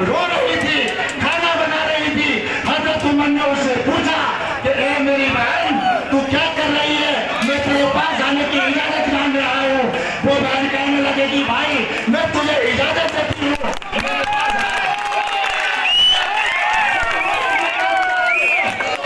रो रही थी, खाना बना रही थी। हजरत उमर ने उससे पूछा कि ए मेरी बहन, तू क्या कर रही है? मैं तेरे पास आने की इजाजत मांग रहा हूँ। वो बहन कहने लगे कि भाई मैं तुझे इजाजत देती हूँ।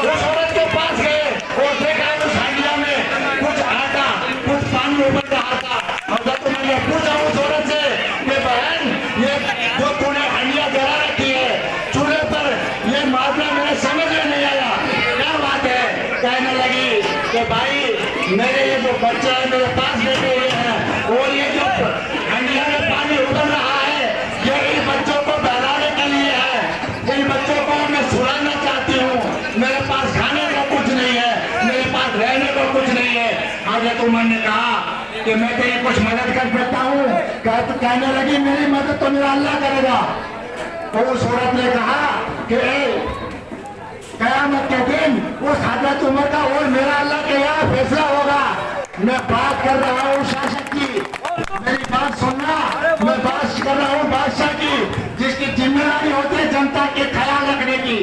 उस औरत के पास गए और देखा उस हंडिया में कुछ आटा, कुछ पानी उबल रहा था। हजरत उमर ने पूछा उस औरत से कि बहन, ये जो तूने हंडिया जला रखी है चूल्हे पर, ये मामला मेरे समझ में नहीं आया, क्या बात है? कहने लगी कि भाई मेरे ये जो बच्चे हैं मेरे पास बैठे हुए हैं और ये जो हंडिया में पानी उबल रहा है ये इन बच्चों को बहलाने के लिए है। इन बच्चों को मैं सुलाना चाहती हूँ। मेरे पास खाने को कुछ नहीं है, मेरे पास रहने को कुछ नहीं है। हजरत उमर ने कहा कि मैं तेरी कुछ मदद कर सकता हूँ। कहने लगी मेरी मदद तो मेरा अल्लाह करेगा। तो उस औरत ने कहा कि कयामत के दिन उस हजरत उमर का और मेरा अल्लाह के यहाँ फैसला होगा। मैं बात कर रहा हूँ शासक की, मेरी बात सुनना। मैं बात कर रहा हूँ बादशाह की, जिसकी जिम्मेदारी होती है जनता के ख्याल रखने की।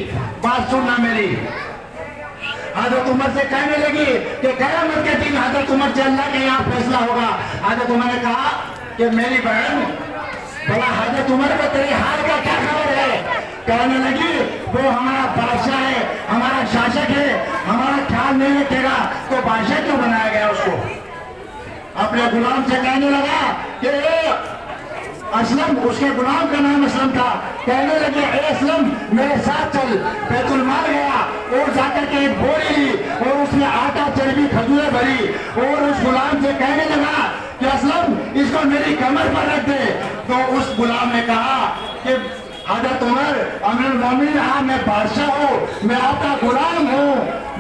बात सुनना मेरी। हजरत उमर से कहने लगी कि कयामत के दिन हजरत उमर से अल्लाह के यहाँ फैसला होगा। हजरत उमर ने कहा कि मेरी बहन, भला हजरत उमर को तेरे हाल का क्या खबर है? कहने लगी वो हमारा बादशाह है, हमारा शासक है, हमारा ख्याल नहीं रखेगा तो बादशाह क्यों बनाया गया उसको? अपने गुलाम से कहने लगा कि असलम, उसके गुलाम का नाम असलम था। कहने लगे ए असलम मेरे साथ चल। बैतुल माल गया और जाकर के एक बोरी ली और उसमें आटा, चर्बी, खजूरें भरी और उस गुलाम से कहने लगा कि असलम इसको मेरी कमर पर रख दे। तो उस गुलाम ने कहा कि हजरत उमर अमीरुल मोमिनीन, मैं बादशाह हूँ, मैं आपका गुलाम हूँ,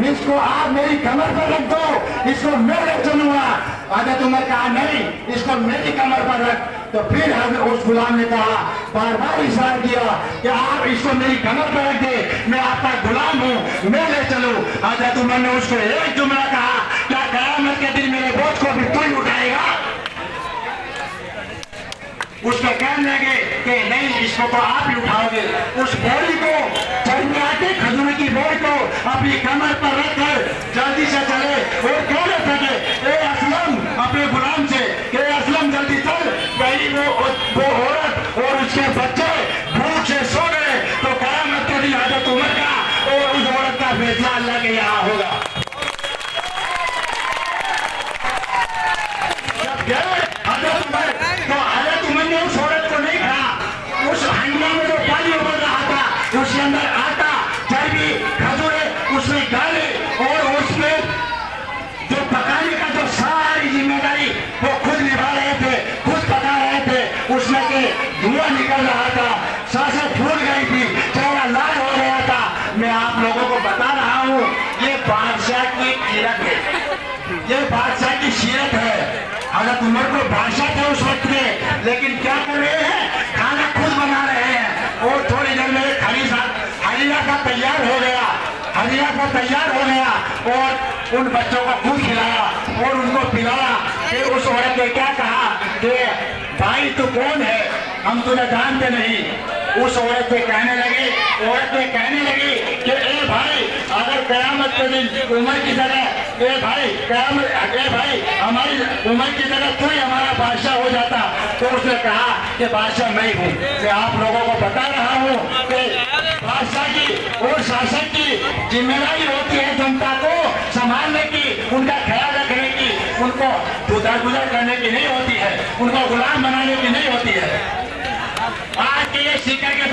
इसको आप मेरी कमर पर रख दो, इसको मैं ले चलूंगा। हजरत उमर कहा नहीं, इसको मेरी कमर पर रख। तो फिर उस गुलाम ने कहा, बार बार इशारा किया कि आप इसको मेरी कमर पर रख दे, मैं आपका गुलाम हूँ, मैं ले चलूं। हजरत उमर ने उसको एक जुमला कहा, क्या कयामत के दिन मेरे बोझ को भी तू ही उठाएगा? उसको कहने लगे कि नहीं, इसको तो आप ही उठाओगे। उस बोरी को, चर्बी, आटे, खजूर की बोरी को अपनी कमर पर रखकर जल्दी से चले और कहने लगे ए असलम अपने गुलाम से कि असलम जल्दी चल, कहीं वो औरत और उसके बच्चे भूख से सो गए तो कयामत के दिन हजरत उमर का और उस औरत का फैसला अल्लाह के यहाँ होगा। हजरत उमर ने उस औरत को नहीं कहा, उस हंडिया में जो पानी उबल रहा था उसके अंदर आटा, चर्बी, खजूरें उसमें डाले और उसमें जो पकाने का जो सारी जिम्मेदारी वो खुद निभा रहे थे, खुद पका रहे थे। उसमें से धुआं निकल रहा था, सांसें फूल गई थी, चेहरा लाल हो गया था। मैं आप लोगों को बता रहा हूँ ये बादशाह की सीरत है, ये बादशाह की सीरत है। हजरत उमर को बादशाह थे उस वक्त में, लेकिन क्या कर रहे हैं? खाना खुद बना रहे हैं। और थोड़ी देर में हलीला का तैयार हो गया, हलीला का तैयार हो गया और उन बच्चों को खुद खिलाया और उनको पिलाया। फिर उस औरत ने क्या कहा कि भाई तू कौन है, हम तुझे जानते नहीं। उस औरत से कहने लगी कि ए भाई, अगर कयामत के दिन उमर की जगह भाई हमारी उमर की जगह तू ही हमारा बादशाह हो जाता। तो उसने कहा कि बादशाह मैं ही हूँ। मैं आप लोगों को बता रहा हूँ कि बादशाह की और शासक की जिम्मेदारी होती है जनता को संभालने की, उनका ख्याल रखने की, उनको गुजर करने की नहीं होती है, उनको गुलाम बनाने की नहीं होती है। आज के ये सिक्के के